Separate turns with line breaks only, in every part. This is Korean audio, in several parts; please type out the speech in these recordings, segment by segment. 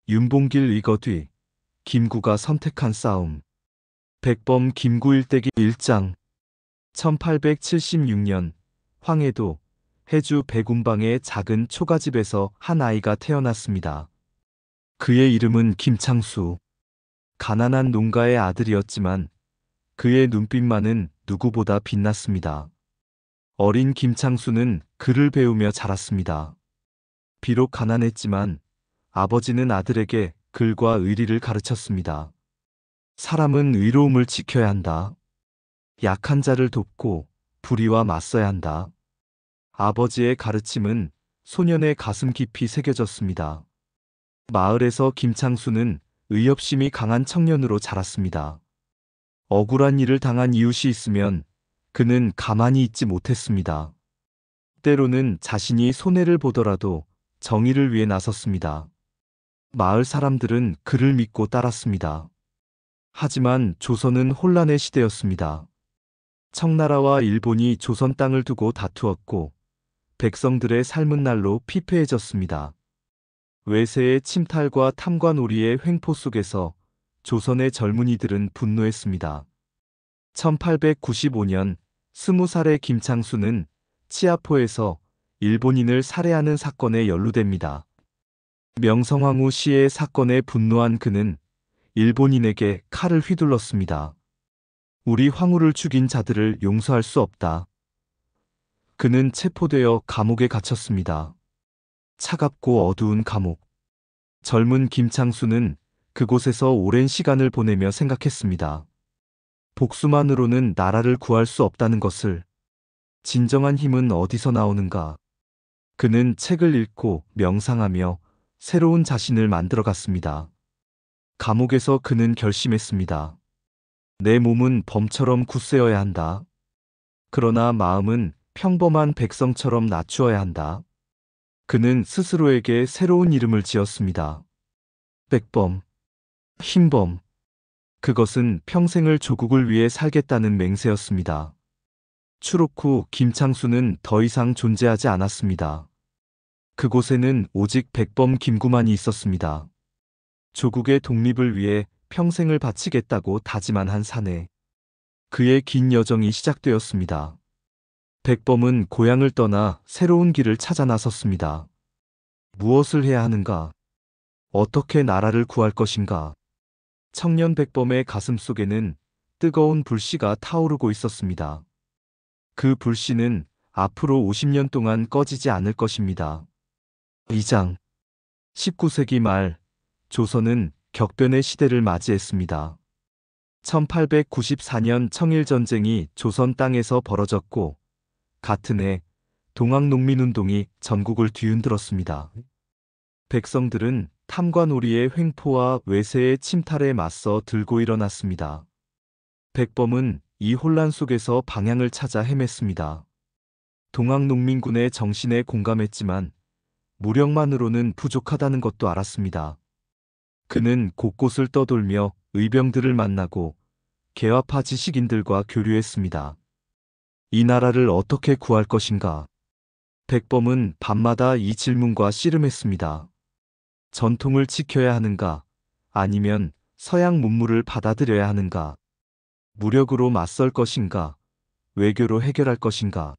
윤봉길 의거 뒤 김구가 선택한 싸움. 백범 김구 일대기 1장. 1876년 황해도 해주 백운방의 작은 초가집에서 한 아이가 태어났습니다. 그의 이름은 김창수. 가난한 농가의 아들이었지만 그의 눈빛만은 누구보다 빛났습니다. 어린 김창수는 글을 배우며 자랐습니다. 비록 가난했지만 아버지는 아들에게 글과 의리를 가르쳤습니다. 사람은 의로움을 지켜야 한다. 약한 자를 돕고 불의와 맞서야 한다. 아버지의 가르침은 소년의 가슴 깊이 새겨졌습니다. 마을에서 김창수는 의협심이 강한 청년으로 자랐습니다. 억울한 일을 당한 이웃이 있으면 그는 가만히 있지 못했습니다. 때로는 자신이 손해를 보더라도 정의를 위해 나섰습니다. 마을 사람들은 그를 믿고 따랐습니다. 하지만 조선은 혼란의 시대였습니다. 청나라와 일본이 조선 땅을 두고 다투었고 백성들의 삶은 날로 피폐해졌습니다. 외세의 침탈과 탐관오리의 횡포 속에서 조선의 젊은이들은 분노했습니다. 1895년 20살의 김창수는 치아포에서 일본인을 살해하는 사건에 연루됩니다. 명성황후 시의 사건에 분노한 그는 일본인에게 칼을 휘둘렀습니다. 우리 황후를 죽인 자들을 용서할 수 없다. 그는 체포되어 감옥에 갇혔습니다. 차갑고 어두운 감옥. 젊은 김창수는 그곳에서 오랜 시간을 보내며 생각했습니다. 복수만으로는 나라를 구할 수 없다는 것을. 진정한 힘은 어디서 나오는가? 그는 책을 읽고 명상하며 새로운 자신을 만들어갔습니다. 감옥에서 그는 결심했습니다. 내 몸은 범처럼 굳세어야 한다. 그러나 마음은 평범한 백성처럼 낮추어야 한다. 그는 스스로에게 새로운 이름을 지었습니다. 백범, 흰범. 그것은 평생을 조국을 위해 살겠다는 맹세였습니다. 추록 후 김창수는 더 이상 존재하지 않았습니다. 그곳에는 오직 백범 김구만이 있었습니다. 조국의 독립을 위해 평생을 바치겠다고 다짐한 한 사내. 그의 긴 여정이 시작되었습니다. 백범은 고향을 떠나 새로운 길을 찾아 나섰습니다. 무엇을 해야 하는가? 어떻게 나라를 구할 것인가? 청년 백범의 가슴 속에는 뜨거운 불씨가 타오르고 있었습니다. 그 불씨는 앞으로 50년 동안 꺼지지 않을 것입니다. 2장. 19세기 말 조선은 격변의 시대를 맞이했습니다. 1894년 청일전쟁이 조선 땅에서 벌어졌고 같은 해 동학농민운동이 전국을 뒤흔들었습니다. 백성들은 탐관오리의 횡포와 외세의 침탈에 맞서 들고 일어났습니다. 백범은 이 혼란 속에서 방향을 찾아 헤맸습니다. 동학농민군의 정신에 공감했지만 무력만으로는 부족하다는 것도 알았습니다. 그는 곳곳을 떠돌며 의병들을 만나고 개화파 지식인들과 교류했습니다. 이 나라를 어떻게 구할 것인가? 백범은 밤마다 이 질문과 씨름했습니다. 전통을 지켜야 하는가? 아니면 서양 문물을 받아들여야 하는가? 무력으로 맞설 것인가? 외교로 해결할 것인가?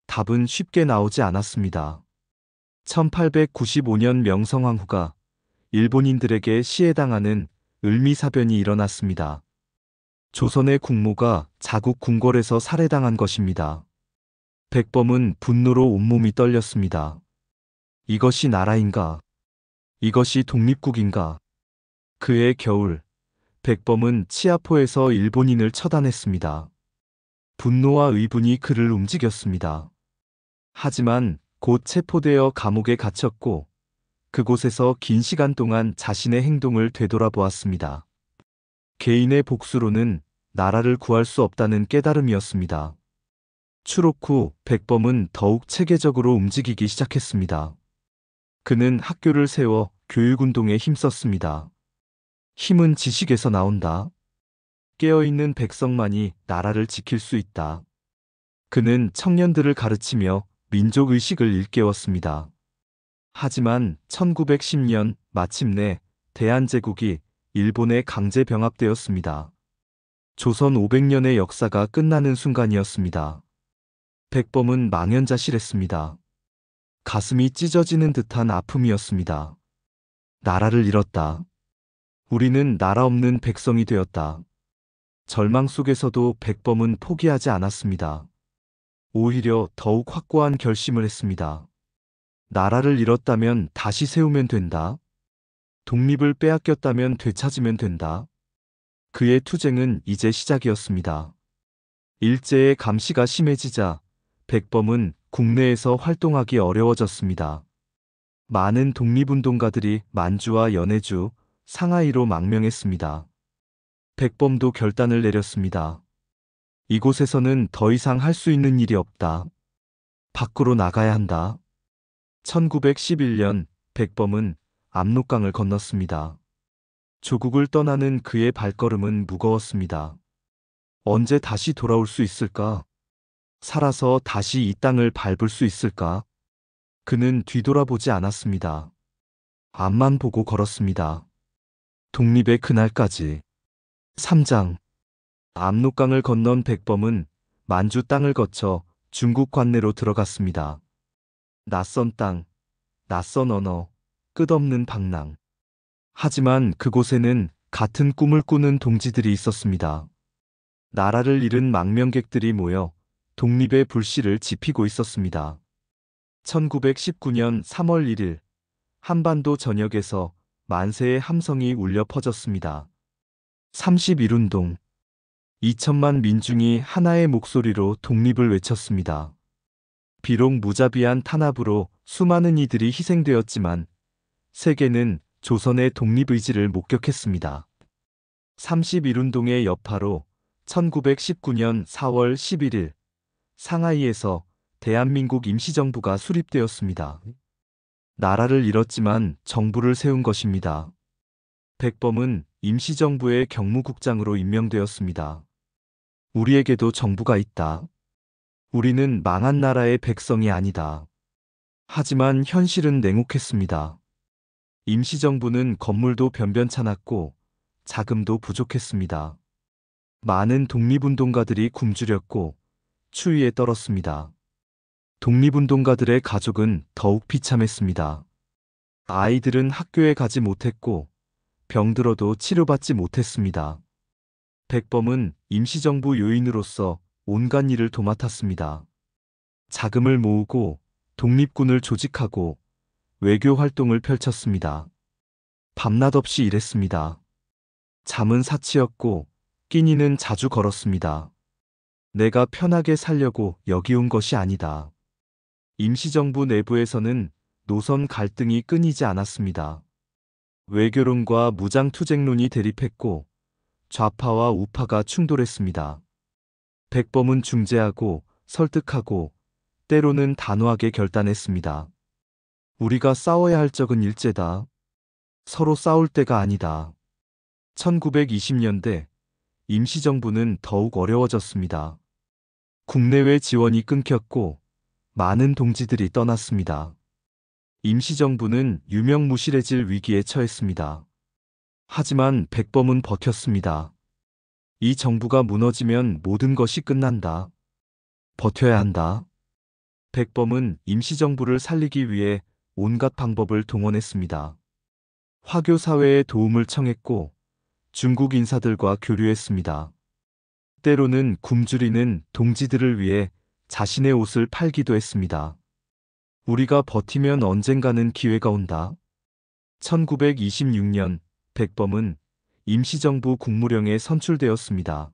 답은 쉽게 나오지 않았습니다. 1895년 명성황후가 일본인들에게 시해당하는 을미사변이 일어났습니다. 조선의 국모가 자국 궁궐에서 살해당한 것입니다. 백범은 분노로 온몸이 떨렸습니다. 이것이 나라인가? 이것이 독립국인가? 그해 겨울, 백범은 치아포에서 일본인을 처단했습니다. 분노와 의분이 그를 움직였습니다. 하지만 곧 체포되어 감옥에 갇혔고 그곳에서 긴 시간 동안 자신의 행동을 되돌아보았습니다. 개인의 복수로는 나라를 구할 수 없다는 깨달음이었습니다. 추록 후 백범은 더욱 체계적으로 움직이기 시작했습니다. 그는 학교를 세워 교육운동에 힘썼습니다. 힘은 지식에서 나온다. 깨어있는 백성만이 나라를 지킬 수 있다. 그는 청년들을 가르치며 민족의식을 일깨웠습니다. 하지만 1910년 마침내 대한제국이 일본에 강제 병합되었습니다. 조선 500년의 역사가 끝나는 순간이었습니다. 백범은 망연자실했습니다. 가슴이 찢어지는 듯한 아픔이었습니다. 나라를 잃었다. 우리는 나라 없는 백성이 되었다. 절망 속에서도 백범은 포기하지 않았습니다. 오히려 더욱 확고한 결심을 했습니다. 나라를 잃었다면 다시 세우면 된다. 독립을 빼앗겼다면 되찾으면 된다. 그의 투쟁은 이제 시작이었습니다. 일제의 감시가 심해지자 백범은 국내에서 활동하기 어려워졌습니다. 많은 독립운동가들이 만주와 연해주, 상하이로 망명했습니다. 백범도 결단을 내렸습니다. 이곳에서는 더 이상 할 수 있는 일이 없다. 밖으로 나가야 한다. 1911년 백범은 압록강을 건넜습니다. 조국을 떠나는 그의 발걸음은 무거웠습니다. 언제 다시 돌아올 수 있을까? 살아서 다시 이 땅을 밟을 수 있을까? 그는 뒤돌아보지 않았습니다. 앞만 보고 걸었습니다. 독립의 그날까지. 3장. 압록강을 건넌 백범은 만주 땅을 거쳐 중국 관내로 들어갔습니다. 낯선 땅, 낯선 언어, 끝없는 방랑. 하지만 그곳에는 같은 꿈을 꾸는 동지들이 있었습니다. 나라를 잃은 망명객들이 모여 독립의 불씨를 지피고 있었습니다. 1919년 3월 1일 한반도 전역에서 만세의 함성이 울려 퍼졌습니다. 31운동. 2천만 민중이 하나의 목소리로 독립을 외쳤습니다. 비록 무자비한 탄압으로 수많은 이들이 희생되었지만 세계는 조선의 독립의지를 목격했습니다. 31운동의 여파로 1919년 4월 11일 상하이에서 대한민국 임시정부가 수립되었습니다. 나라를 잃었지만 정부를 세운 것입니다. 백범은 임시정부의 경무국장으로 임명되었습니다. 우리에게도 정부가 있다. 우리는 망한 나라의 백성이 아니다. 하지만 현실은 냉혹했습니다. 임시정부는 건물도 변변찮았고 자금도 부족했습니다. 많은 독립운동가들이 굶주렸고 추위에 떨었습니다. 독립운동가들의 가족은 더욱 비참했습니다. 아이들은 학교에 가지 못했고 병들어도 치료받지 못했습니다. 백범은 임시정부 요인으로서 온갖 일을 도맡았습니다. 자금을 모으고 독립군을 조직하고 외교 활동을 펼쳤습니다. 밤낮 없이 일했습니다. 잠은 사치였고 끼니는 자주 걸었습니다. 내가 편하게 살려고 여기 온 것이 아니다. 임시정부 내부에서는 노선 갈등이 끊이지 않았습니다. 외교론과 무장투쟁론이 대립했고 좌파와 우파가 충돌했습니다. 백범은 중재하고 설득하고 때로는 단호하게 결단했습니다. 우리가 싸워야 할 적은 일제다. 서로 싸울 때가 아니다. 1920년대 임시정부는 더욱 어려워졌습니다. 국내외 지원이 끊겼고 많은 동지들이 떠났습니다. 임시정부는 유명무실해질 위기에 처했습니다. 하지만 백범은 버텼습니다. 이 정부가 무너지면 모든 것이 끝난다. 버텨야 한다. 백범은 임시정부를 살리기 위해 온갖 방법을 동원했습니다. 화교사회에 도움을 청했고 중국 인사들과 교류했습니다. 때로는 굶주리는 동지들을 위해 자신의 옷을 팔기도 했습니다. 우리가 버티면 언젠가는 기회가 온다. 1926년 백범은 임시정부 국무령에 선출되었습니다.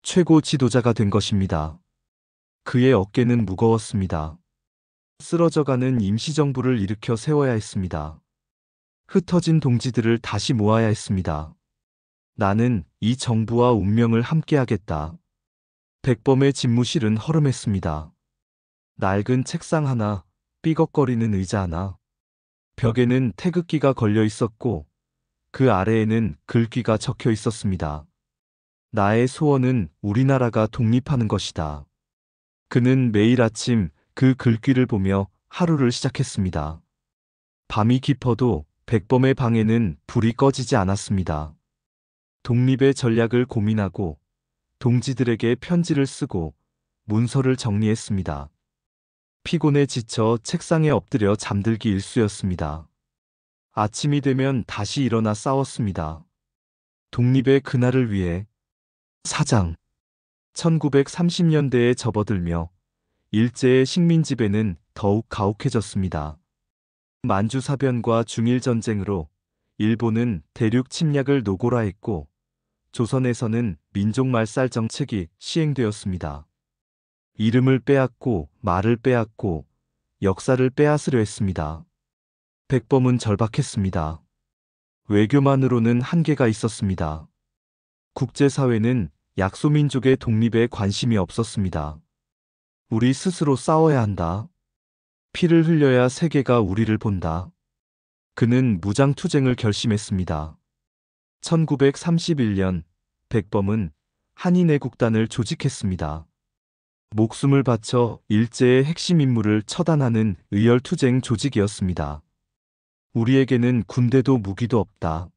최고 지도자가 된 것입니다. 그의 어깨는 무거웠습니다. 쓰러져가는 임시정부를 일으켜 세워야 했습니다. 흩어진 동지들을 다시 모아야 했습니다. 나는 이 정부와 운명을 함께하겠다. 백범의 집무실은 허름했습니다. 낡은 책상 하나, 삐걱거리는 의자 하나. 벽에는 태극기가 걸려 있었고 그 아래에는 글귀가 적혀 있었습니다. 나의 소원은 우리나라가 독립하는 것이다. 그는 매일 아침 그 글귀를 보며 하루를 시작했습니다. 밤이 깊어도 백범의 방에는 불이 꺼지지 않았습니다. 독립의 전략을 고민하고 동지들에게 편지를 쓰고 문서를 정리했습니다. 피곤에 지쳐 책상에 엎드려 잠들기 일쑤였습니다. 아침이 되면 다시 일어나 싸웠습니다. 독립의 그날을 위해 사장 1930년대에 접어들며 일제의 식민지배는 더욱 가혹해졌습니다. 만주사변과 중일전쟁으로 일본은 대륙 침략을 노골화했고 조선에서는 민족말살 정책이 시행되었습니다. 이름을 빼앗고 말을 빼앗고 역사를 빼앗으려 했습니다. 백범은 절박했습니다. 외교만으로는 한계가 있었습니다. 국제사회는 약소민족의 독립에 관심이 없었습니다. 우리 스스로 싸워야 한다. 피를 흘려야 세계가 우리를 본다. 그는 무장투쟁을 결심했습니다. 1931년 백범은 한인애국단을 조직했습니다. 목숨을 바쳐 일제의 핵심 인물을 처단하는 의열투쟁 조직이었습니다. 우리에게는 군대도 무기도 없다.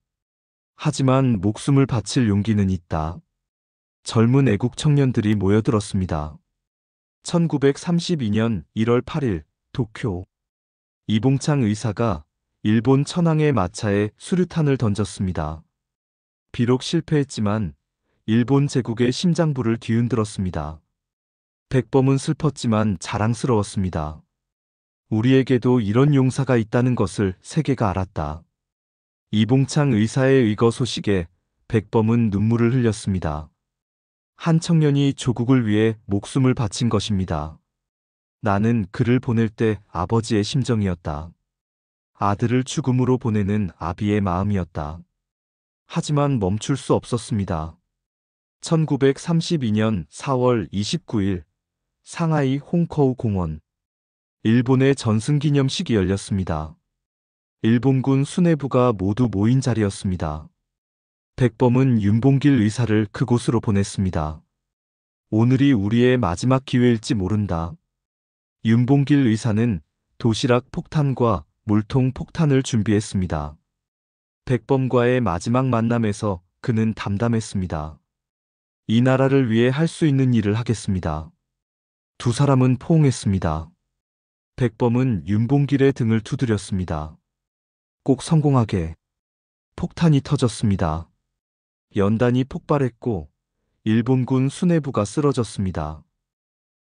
하지만 목숨을 바칠 용기는 있다. 젊은 애국 청년들이 모여들었습니다. 1932년 1월 8일 도쿄. 이봉창 의사가 일본 천황의 마차에 수류탄을 던졌습니다. 비록 실패했지만 일본 제국의 심장부를 뒤흔들었습니다. 백범은 슬펐지만 자랑스러웠습니다. 우리에게도 이런 용사가 있다는 것을 세계가 알았다. 이봉창 의사의 의거 소식에 백범은 눈물을 흘렸습니다. 한 청년이 조국을 위해 목숨을 바친 것입니다. 나는 그를 보낼 때 아버지의 심정이었다. 아들을 죽음으로 보내는 아비의 마음이었다. 하지만 멈출 수 없었습니다. 1932년 4월 29일 상하이 홍커우 공원. 일본의 전승기념식이 열렸습니다. 일본군 수뇌부가 모두 모인 자리였습니다. 백범은 윤봉길 의사를 그곳으로 보냈습니다. 오늘이 우리의 마지막 기회일지 모른다. 윤봉길 의사는 도시락 폭탄과 물통 폭탄을 준비했습니다. 백범과의 마지막 만남에서 그는 담담했습니다. 이 나라를 위해 할 수 있는 일을 하겠습니다. 두 사람은 포옹했습니다. 백범은 윤봉길의 등을 두드렸습니다. 꼭 성공하게. 폭탄이 터졌습니다. 연단이 폭발했고 일본군 수뇌부가 쓰러졌습니다.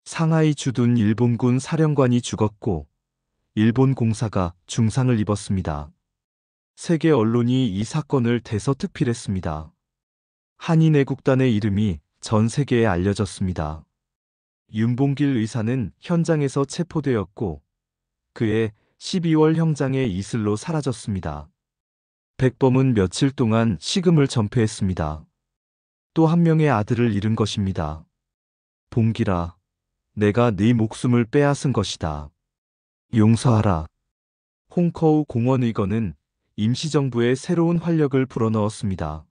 상하이 주둔 일본군 사령관이 죽었고 일본 공사가 중상을 입었습니다. 세계 언론이 이 사건을 대서특필했습니다. 한인애국단의 이름이 전 세계에 알려졌습니다. 윤봉길 의사는 현장에서 체포되었고 그해 12월 형장의 이슬로 사라졌습니다. 백범은 며칠 동안 식음을 전폐했습니다. 또 한 명의 아들을 잃은 것입니다. 봉길아, 내가 네 목숨을 빼앗은 것이다. 용서하라. 홍커우 공원 의거는 임시정부에 새로운 활력을 불어넣었습니다.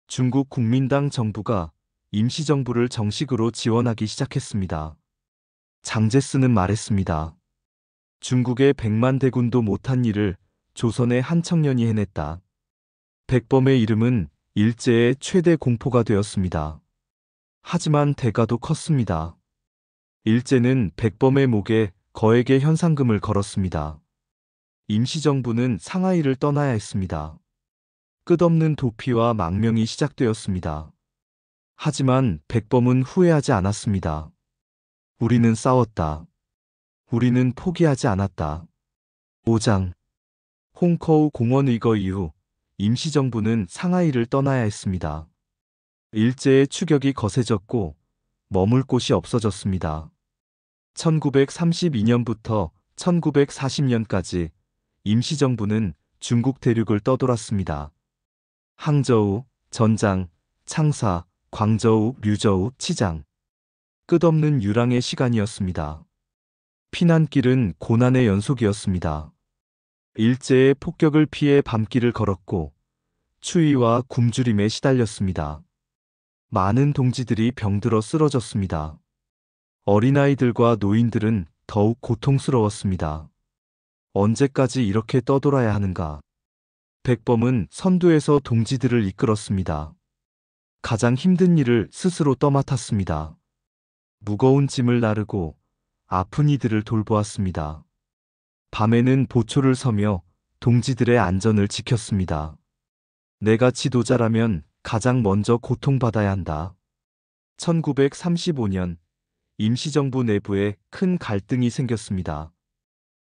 중국 국민당 정부가 임시정부를 정식으로 지원하기 시작했습니다. 장제스는 말했습니다. 중국의 100만 대군도 못한 일을 조선의 한 청년이 해냈다. 백범의 이름은 일제의 최대 공포가 되었습니다. 하지만 대가도 컸습니다. 일제는 백범의 목에 거액의 현상금을 걸었습니다. 임시정부는 상하이를 떠나야 했습니다. 끝없는 도피와 망명이 시작되었습니다. 하지만 백범은 후회하지 않았습니다. 우리는 싸웠다. 우리는 포기하지 않았다. 5장. 홍커우 공원 의거 이후 임시정부는 상하이를 떠나야 했습니다. 일제의 추격이 거세졌고 머물 곳이 없어졌습니다. 1932년부터 1940년까지 임시정부는 중국 대륙을 떠돌았습니다. 항저우, 전장, 창사, 광저우, 류저우, 치장. 끝없는 유랑의 시간이었습니다. 피난길은 고난의 연속이었습니다. 일제의 폭격을 피해 밤길을 걸었고 추위와 굶주림에 시달렸습니다. 많은 동지들이 병들어 쓰러졌습니다. 어린아이들과 노인들은 더욱 고통스러웠습니다. 언제까지 이렇게 떠돌아야 하는가? 백범은 선두에서 동지들을 이끌었습니다. 가장 힘든 일을 스스로 떠맡았습니다. 무거운 짐을 나르고 아픈 이들을 돌보았습니다. 밤에는 보초를 서며 동지들의 안전을 지켰습니다. 내가 지도자라면 가장 먼저 고통받아야 한다. 1935년 임시정부 내부에 큰 갈등이 생겼습니다.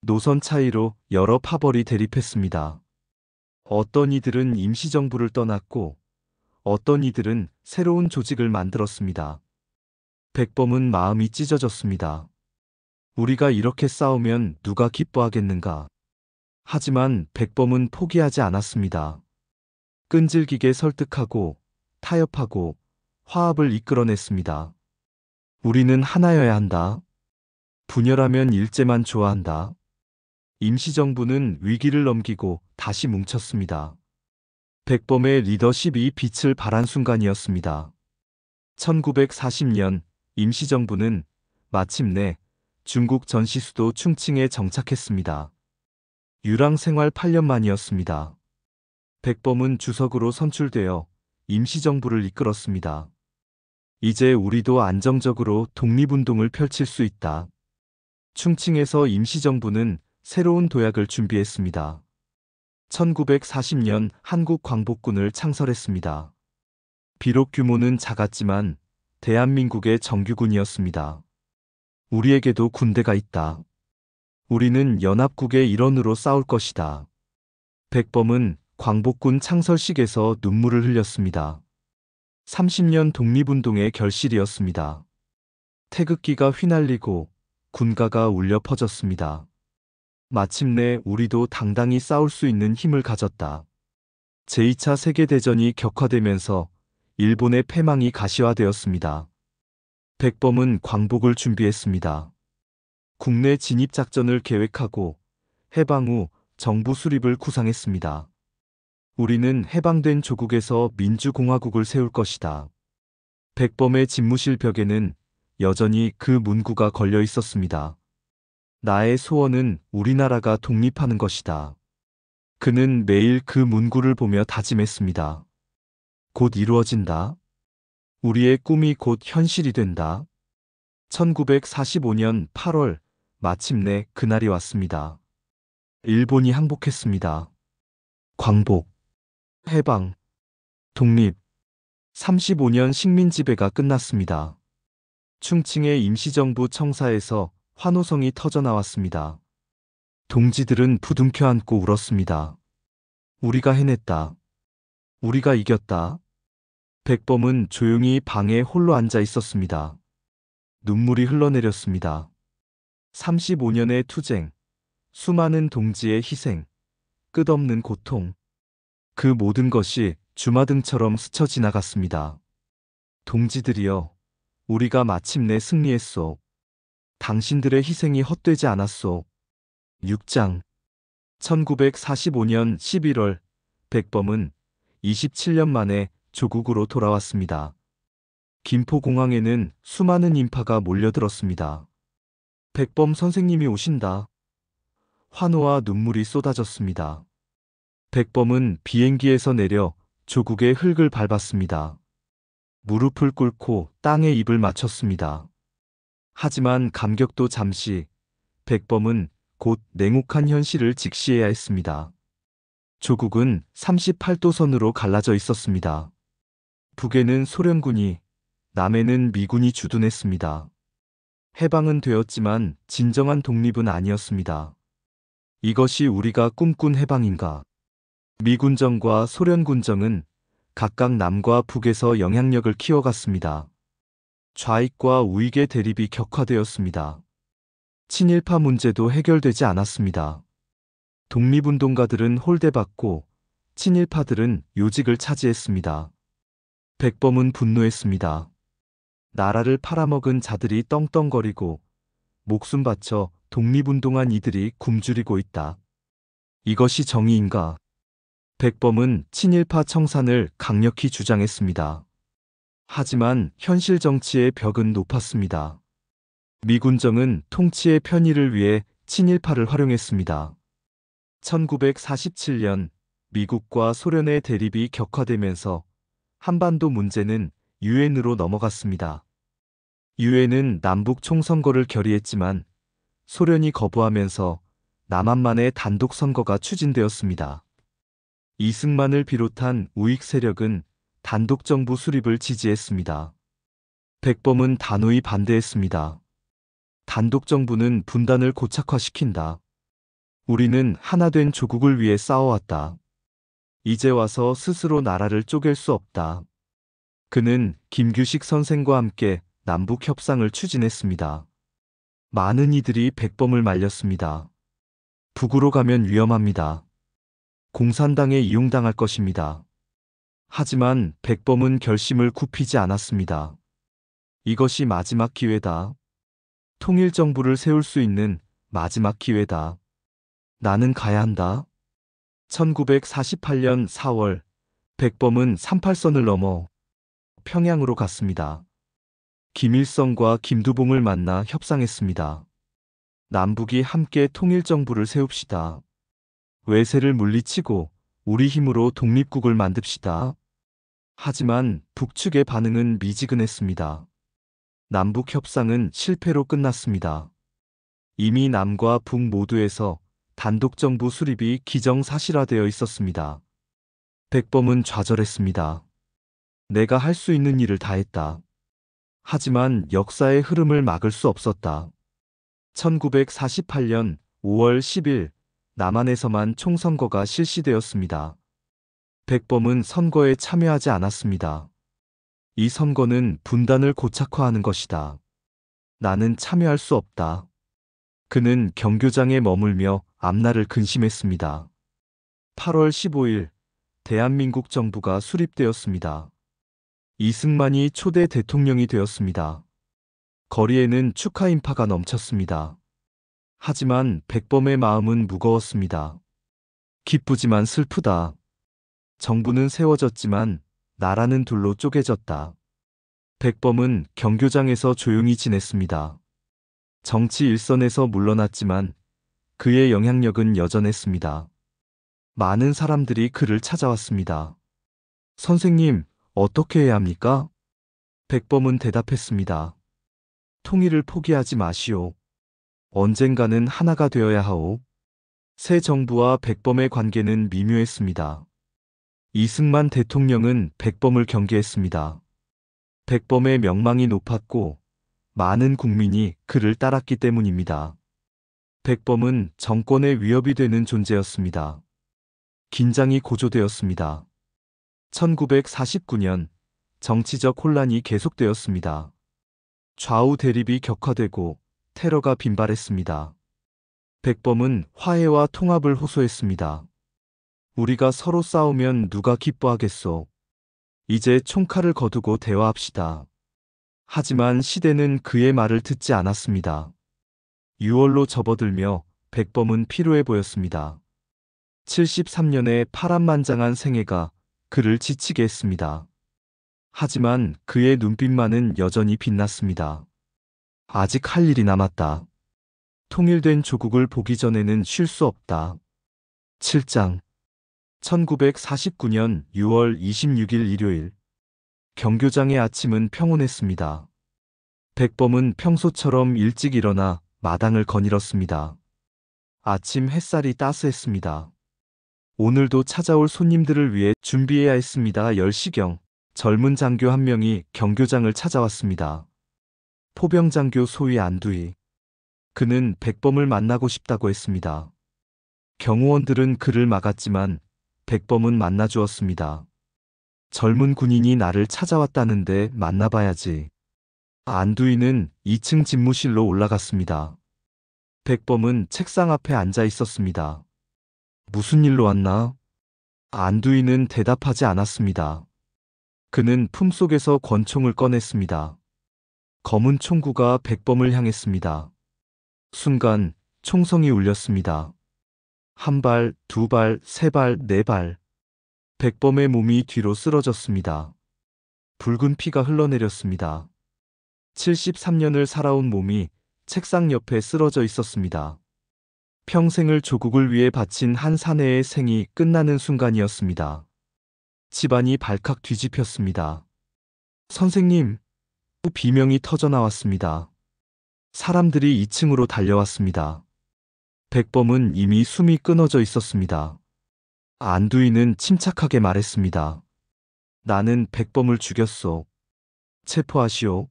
노선 차이로 여러 파벌이 대립했습니다. 어떤 이들은 임시정부를 떠났고 어떤 이들은 새로운 조직을 만들었습니다. 백범은 마음이 찢어졌습니다. 우리가 이렇게 싸우면 누가 기뻐하겠는가? 하지만 백범은 포기하지 않았습니다. 끈질기게 설득하고 타협하고 화합을 이끌어냈습니다. 우리는 하나여야 한다. 분열하면 일제만 좋아한다. 임시정부는 위기를 넘기고 다시 뭉쳤습니다. 백범의 리더십이 빛을 발한 순간이었습니다. 1940년 임시정부는 마침내 중국 전시 수도 충칭에 정착했습니다. 유랑 생활 8년 만이었습니다. 백범은 주석으로 선출되어 임시정부를 이끌었습니다. 이제 우리도 안정적으로 독립운동을 펼칠 수 있다. 충칭에서 임시정부는 새로운 도약을 준비했습니다. 1940년 한국 광복군을 창설했습니다. 비록 규모는 작았지만 대한민국의 정규군이었습니다. 우리에게도 군대가 있다. 우리는 연합국의 일원으로 싸울 것이다. 백범은 광복군 창설식에서 눈물을 흘렸습니다. 30년 독립운동의 결실이었습니다. 태극기가 휘날리고 군가가 울려 퍼졌습니다. 마침내 우리도 당당히 싸울 수 있는 힘을 가졌다. 제2차 세계대전이 격화되면서 일본의 패망이 가시화되었습니다. 백범은 광복을 준비했습니다. 국내 진입작전을 계획하고 해방 후 정부 수립을 구상했습니다. 우리는 해방된 조국에서 민주공화국을 세울 것이다. 백범의 집무실 벽에는 여전히 그 문구가 걸려 있었습니다. 나의 소원은 우리나라가 독립하는 것이다. 그는 매일 그 문구를 보며 다짐했습니다. 곧 이루어진다. 우리의 꿈이 곧 현실이 된다. 1945년 8월 마침내 그날이 왔습니다. 일본이 항복했습니다. 광복, 해방, 독립, 35년 식민지배가 끝났습니다. 충칭의 임시정부 청사에서 환호성이 터져나왔습니다. 동지들은 부둥켜 안고 울었습니다. 우리가 해냈다. 우리가 이겼다. 백범은 조용히 방에 홀로 앉아 있었습니다. 눈물이 흘러내렸습니다. 35년의 투쟁, 수많은 동지의 희생, 끝없는 고통. 그 모든 것이 주마등처럼 스쳐 지나갔습니다. 동지들이여, 우리가 마침내 승리했소. 당신들의 희생이 헛되지 않았소. 6장 1945년 11월 백범은 27년 만에 조국으로 돌아왔습니다. 김포공항에는 수많은 인파가 몰려들었습니다. 백범 선생님이 오신다. 환호와 눈물이 쏟아졌습니다. 백범은 비행기에서 내려 조국의 흙을 밟았습니다. 무릎을 꿇고 땅에 입을 맞췄습니다. 하지만 감격도 잠시, 백범은 곧 냉혹한 현실을 직시해야 했습니다. 조국은 38도선으로 갈라져 있었습니다. 북에는 소련군이, 남에는 미군이 주둔했습니다. 해방은 되었지만 진정한 독립은 아니었습니다. 이것이 우리가 꿈꾼 해방인가? 미군정과 소련군정은 각각 남과 북에서 영향력을 키워갔습니다. 좌익과 우익의 대립이 격화되었습니다. 친일파 문제도 해결되지 않았습니다. 독립운동가들은 홀대받고 친일파들은 요직을 차지했습니다. 백범은 분노했습니다. 나라를 팔아먹은 자들이 떵떵거리고 목숨 바쳐 독립운동한 이들이 굶주리고 있다. 이것이 정의인가? 백범은 친일파 청산을 강력히 주장했습니다. 하지만 현실 정치의 벽은 높았습니다. 미군정은 통치의 편의를 위해 친일파를 활용했습니다. 1947년 미국과 소련의 대립이 격화되면서 한반도 문제는 유엔으로 넘어갔습니다. 유엔은 남북 총선거를 결의했지만 소련이 거부하면서 남한만의 단독 선거가 추진되었습니다. 이승만을 비롯한 우익 세력은 단독 정부 수립을 지지했습니다. 백범은 단호히 반대했습니다. 단독 정부는 분단을 고착화시킨다. 우리는 하나된 조국을 위해 싸워왔다. 이제 와서 스스로 나라를 쪼갤 수 없다. 그는 김규식 선생과 함께 남북 협상을 추진했습니다. 많은 이들이 백범을 말렸습니다. 북으로 가면 위험합니다. 공산당에 이용당할 것입니다. 하지만 백범은 결심을 굽히지 않았습니다. 이것이 마지막 기회다. 통일정부를 세울 수 있는 마지막 기회다. 나는 가야 한다. 1948년 4월, 백범은 38선을 넘어 평양으로 갔습니다. 김일성과 김두봉을 만나 협상했습니다. 남북이 함께 통일정부를 세웁시다. 외세를 물리치고 우리 힘으로 독립국을 만듭시다. 하지만 북측의 반응은 미지근했습니다. 남북 협상은 실패로 끝났습니다. 이미 남과 북 모두에서 단독정부 수립이 기정사실화되어 있었습니다. 백범은 좌절했습니다. 내가 할 수 있는 일을 다 했다. 하지만 역사의 흐름을 막을 수 없었다. 1948년 5월 10일 남한에서만 총선거가 실시되었습니다. 백범은 선거에 참여하지 않았습니다. 이 선거는 분단을 고착화하는 것이다. 나는 참여할 수 없다. 그는 경교장에 머물며 앞날을 근심했습니다. 8월 15일 대한민국 정부가 수립되었습니다. 이승만이 초대 대통령이 되었습니다. 거리에는 축하 인파가 넘쳤습니다. 하지만 백범의 마음은 무거웠습니다. 기쁘지만 슬프다. 정부는 세워졌지만 나라는 둘로 쪼개졌다. 백범은 경교장에서 조용히 지냈습니다. 정치 일선에서 물러났지만 그의 영향력은 여전했습니다. 많은 사람들이 그를 찾아왔습니다. 선생님, 어떻게 해야 합니까? 백범은 대답했습니다. 통일을 포기하지 마시오. 언젠가는 하나가 되어야 하오. 새 정부와 백범의 관계는 미묘했습니다. 이승만 대통령은 백범을 경계했습니다. 백범의 명망이 높았고 많은 국민이 그를 따랐기 때문입니다. 백범은 정권의 위협이 되는 존재였습니다. 긴장이 고조되었습니다. 1949년 정치적 혼란이 계속되었습니다. 좌우 대립이 격화되고 테러가 빈발했습니다. 백범은 화해와 통합을 호소했습니다. 우리가 서로 싸우면 누가 기뻐하겠소. 이제 총칼을 거두고 대화합시다. 하지만 시대는 그의 말을 듣지 않았습니다. 6월로 접어들며 백범은 피로해 보였습니다. 73년의 파란만장한 생애가 그를 지치게 했습니다. 하지만 그의 눈빛만은 여전히 빛났습니다. 아직 할 일이 남았다. 통일된 조국을 보기 전에는 쉴 수 없다. 7장 1949년 6월 26일 일요일 경교장의 아침은 평온했습니다. 백범은 평소처럼 일찍 일어나 마당을 거닐었습니다. 아침 햇살이 따스했습니다. 오늘도 찾아올 손님들을 위해 준비해야 했습니다. 10시경 젊은 장교 한 명이 경교장을 찾아왔습니다. 포병장교 소위 안두희. 그는 백범을 만나고 싶다고 했습니다. 경호원들은 그를 막았지만 백범은 만나주었습니다. 젊은 군인이 나를 찾아왔다는데 만나봐야지. 안두희는 2층 집무실로 올라갔습니다. 백범은 책상 앞에 앉아 있었습니다. 무슨 일로 왔나? 안두희는 대답하지 않았습니다. 그는 품속에서 권총을 꺼냈습니다. 검은 총구가 백범을 향했습니다. 순간 총성이 울렸습니다. 한 발, 두 발, 세 발, 네 발. 백범의 몸이 뒤로 쓰러졌습니다. 붉은 피가 흘러내렸습니다. 73년을 살아온 몸이 책상 옆에 쓰러져 있었습니다. 평생을 조국을 위해 바친 한 사내의 생이 끝나는 순간이었습니다. 집안이 발칵 뒤집혔습니다. 선생님, 비명이 터져 나왔습니다. 사람들이 2층으로 달려왔습니다. 백범은 이미 숨이 끊어져 있었습니다. 안두희는 침착하게 말했습니다. 나는 백범을 죽였소. 체포하시오.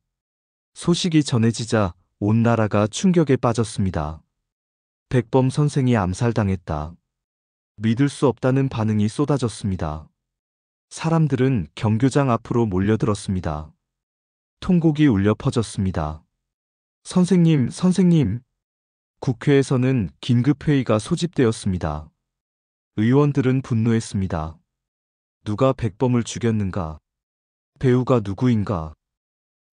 소식이 전해지자 온 나라가 충격에 빠졌습니다. 백범 선생이 암살당했다. 믿을 수 없다는 반응이 쏟아졌습니다. 사람들은 경교장 앞으로 몰려들었습니다. 통곡이 울려 퍼졌습니다. 선생님, 선생님. 국회에서는 긴급회의가 소집되었습니다. 의원들은 분노했습니다. 누가 백범을 죽였는가? 배우가 누구인가?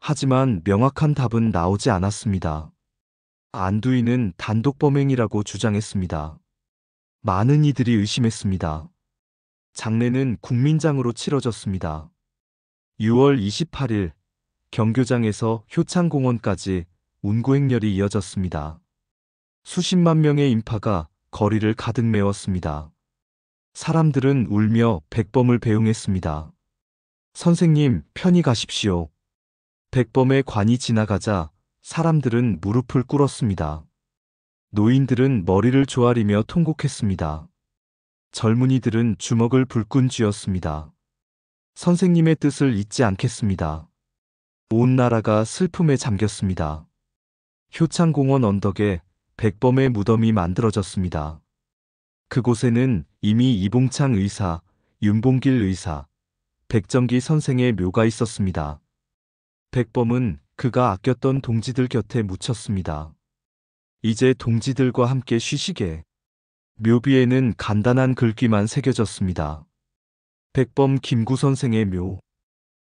하지만 명확한 답은 나오지 않았습니다. 안두희는 단독 범행이라고 주장했습니다. 많은 이들이 의심했습니다. 장례는 국민장으로 치러졌습니다. 6월 28일 경교장에서 효창공원까지 운구행렬이 이어졌습니다. 수십만 명의 인파가 거리를 가득 메웠습니다. 사람들은 울며 백범을 배웅했습니다. 선생님, 편히 가십시오. 백범의 관이 지나가자 사람들은 무릎을 꿇었습니다. 노인들은 머리를 조아리며 통곡했습니다. 젊은이들은 주먹을 불끈 쥐었습니다. 선생님의 뜻을 잊지 않겠습니다. 온 나라가 슬픔에 잠겼습니다. 효창공원 언덕에 백범의 무덤이 만들어졌습니다. 그곳에는 이미 이봉창 의사, 윤봉길 의사, 백정기 선생의 묘가 있었습니다. 백범은 그가 아꼈던 동지들 곁에 묻혔습니다. 이제 동지들과 함께 쉬시게. 묘비에는 간단한 글귀만 새겨졌습니다. 백범 김구 선생의 묘.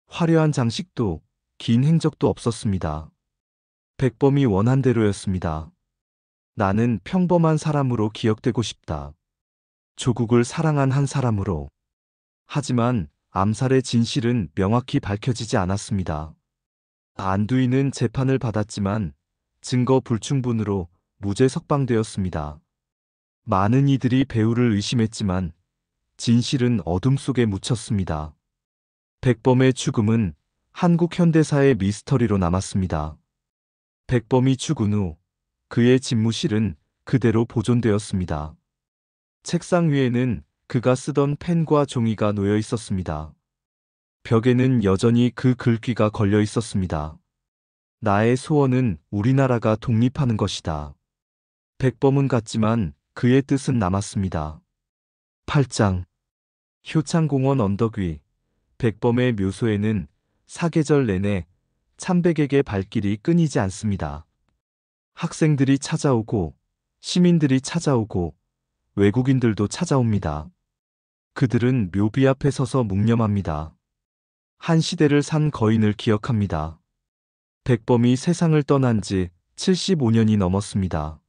화려한 장식도 긴 행적도 없었습니다. 백범이 원한 대로였습니다. 나는 평범한 사람으로 기억되고 싶다. 조국을 사랑한 한 사람으로. 하지만 암살의 진실은 명확히 밝혀지지 않았습니다. 안두희는 재판을 받았지만 증거 불충분으로 무죄 석방되었습니다. 많은 이들이 배우를 의심했지만 진실은 어둠 속에 묻혔습니다. 백범의 죽음은 한국 현대사의 미스터리로 남았습니다. 백범이 죽은 후 그의 집무실은 그대로 보존되었습니다. 책상 위에는 그가 쓰던 펜과 종이가 놓여 있었습니다. 벽에는 여전히 그 글귀가 걸려 있었습니다. 나의 소원은 우리나라가 독립하는 것이다. 백범은 갔지만 그의 뜻은 남았습니다. 8장 효창공원 언덕 위 백범의 묘소에는 사계절 내내 참백에게 발길이 끊이지 않습니다. 학생들이 찾아오고 시민들이 찾아오고 외국인들도 찾아옵니다. 그들은 묘비 앞에 서서 묵념합니다. 한 시대를 산 거인을 기억합니다. 백범이 세상을 떠난 지 75년이 넘었습니다.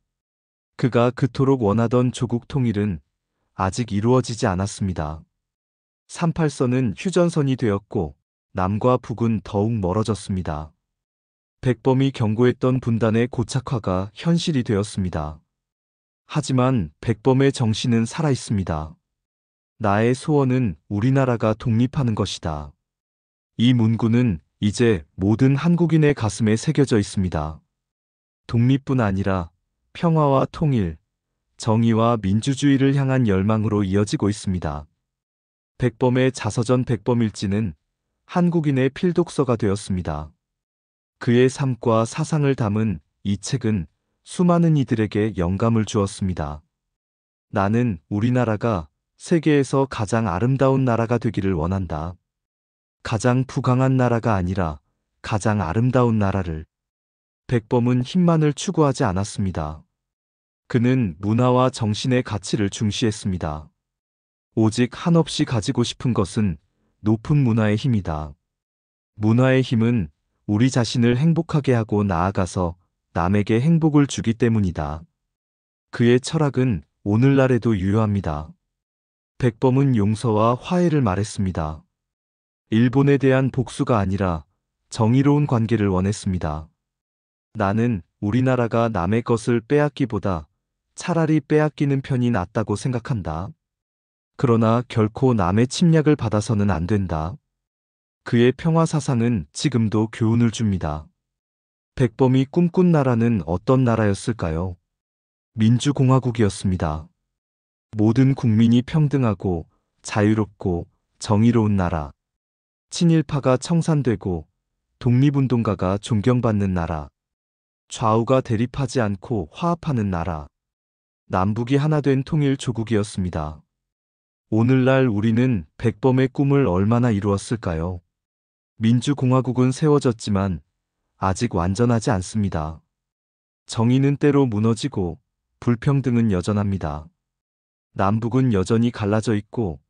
그가 그토록 원하던 조국 통일은 아직 이루어지지 않았습니다. 38선은 휴전선이 되었고 남과 북은 더욱 멀어졌습니다. 백범이 경고했던 분단의 고착화가 현실이 되었습니다. 하지만 백범의 정신은 살아있습니다. 나의 소원은 우리나라가 독립하는 것이다. 이 문구는 이제 모든 한국인의 가슴에 새겨져 있습니다. 독립뿐 아니라 평화와 통일, 정의와 민주주의를 향한 열망으로 이어지고 있습니다. 백범의 자서전 백범일지는 한국인의 필독서가 되었습니다. 그의 삶과 사상을 담은 이 책은 수많은 이들에게 영감을 주었습니다. 나는 우리나라가 세계에서 가장 아름다운 나라가 되기를 원한다. 가장 부강한 나라가 아니라 가장 아름다운 나라를. 백범은 힘만을 추구하지 않았습니다. 그는 문화와 정신의 가치를 중시했습니다. 오직 한없이 가지고 싶은 것은 높은 문화의 힘이다. 문화의 힘은 우리 자신을 행복하게 하고 나아가서 남에게 행복을 주기 때문이다. 그의 철학은 오늘날에도 유효합니다. 백범은 용서와 화해를 말했습니다. 일본에 대한 복수가 아니라 정의로운 관계를 원했습니다. 나는 우리나라가 남의 것을 빼앗기보다 차라리 빼앗기는 편이 낫다고 생각한다. 그러나 결코 남의 침략을 받아서는 안 된다. 그의 평화 사상은 지금도 교훈을 줍니다. 백범이 꿈꾼 나라는 어떤 나라였을까요? 민주공화국이었습니다. 모든 국민이 평등하고 자유롭고 정의로운 나라. 친일파가 청산되고 독립운동가가 존경받는 나라. 좌우가 대립하지 않고 화합하는 나라. 남북이 하나 된 통일 조국이었습니다. 오늘날 우리는 백범의 꿈을 얼마나 이루었을까요? 민주공화국은 세워졌지만 아직 완전하지 않습니다. 정의는 때로 무너지고 불평등은 여전합니다. 남북은 여전히 갈라져 있고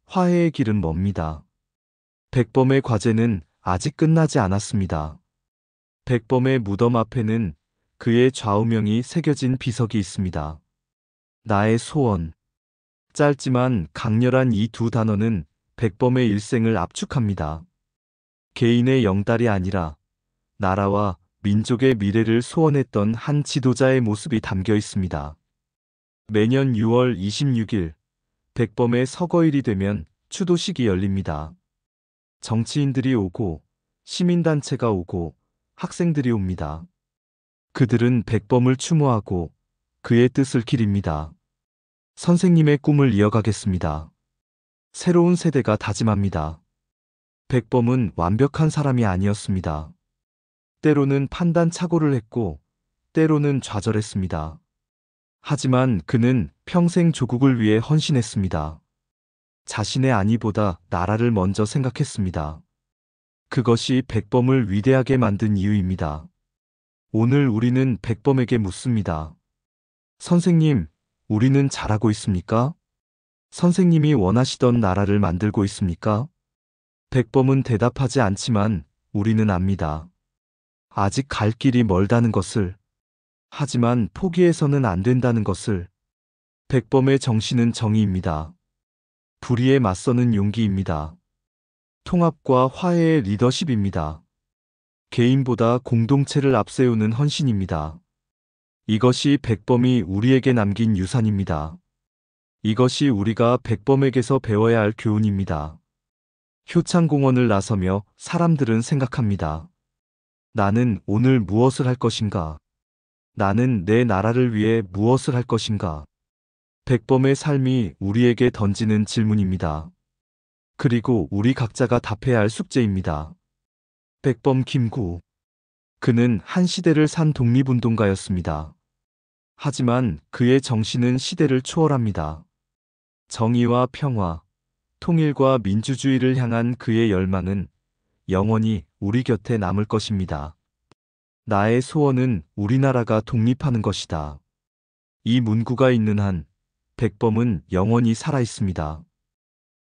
화해의 길은 멉니다. 백범의 과제는 아직 끝나지 않았습니다. 백범의 무덤 앞에는 그의 좌우명이 새겨진 비석이 있습니다. 나의 소원. 짧지만 강렬한 이 두 단어는 백범의 일생을 압축합니다. 개인의 영달이 아니라 나라와 민족의 미래를 소원했던 한 지도자의 모습이 담겨 있습니다. 매년 6월 26일 백범의 서거일이 되면 추도식이 열립니다. 정치인들이 오고 시민단체가 오고 학생들이 옵니다. 그들은 백범을 추모하고 그의 뜻을 기립니다. 선생님의 꿈을 이어가겠습니다. 새로운 세대가 다짐합니다. 백범은 완벽한 사람이 아니었습니다. 때로는 판단착오를 했고 때로는 좌절했습니다. 하지만 그는 평생 조국을 위해 헌신했습니다. 자신의 안위보다 나라를 먼저 생각했습니다. 그것이 백범을 위대하게 만든 이유입니다. 오늘 우리는 백범에게 묻습니다. 선생님, 우리는 잘하고 있습니까? 선생님이 원하시던 나라를 만들고 있습니까? 백범은 대답하지 않지만 우리는 압니다. 아직 갈 길이 멀다는 것을, 하지만 포기해서는 안 된다는 것을. 백범의 정신은 정의입니다. 불의에 맞서는 용기입니다. 통합과 화해의 리더십입니다. 개인보다 공동체를 앞세우는 헌신입니다. 이것이 백범이 우리에게 남긴 유산입니다. 이것이 우리가 백범에게서 배워야 할 교훈입니다. 효창공원을 나서며 사람들은 생각합니다. 나는 오늘 무엇을 할 것인가? 나는 내 나라를 위해 무엇을 할 것인가? 백범의 삶이 우리에게 던지는 질문입니다. 그리고 우리 각자가 답해야 할 숙제입니다. 백범 김구. 그는 한 시대를 산 독립운동가였습니다. 하지만 그의 정신은 시대를 초월합니다. 정의와 평화, 통일과 민주주의를 향한 그의 열망은 영원히 우리 곁에 남을 것입니다. 나의 소원은 우리나라가 독립하는 것이다. 이 문구가 있는 한 백범은 영원히 살아 있습니다.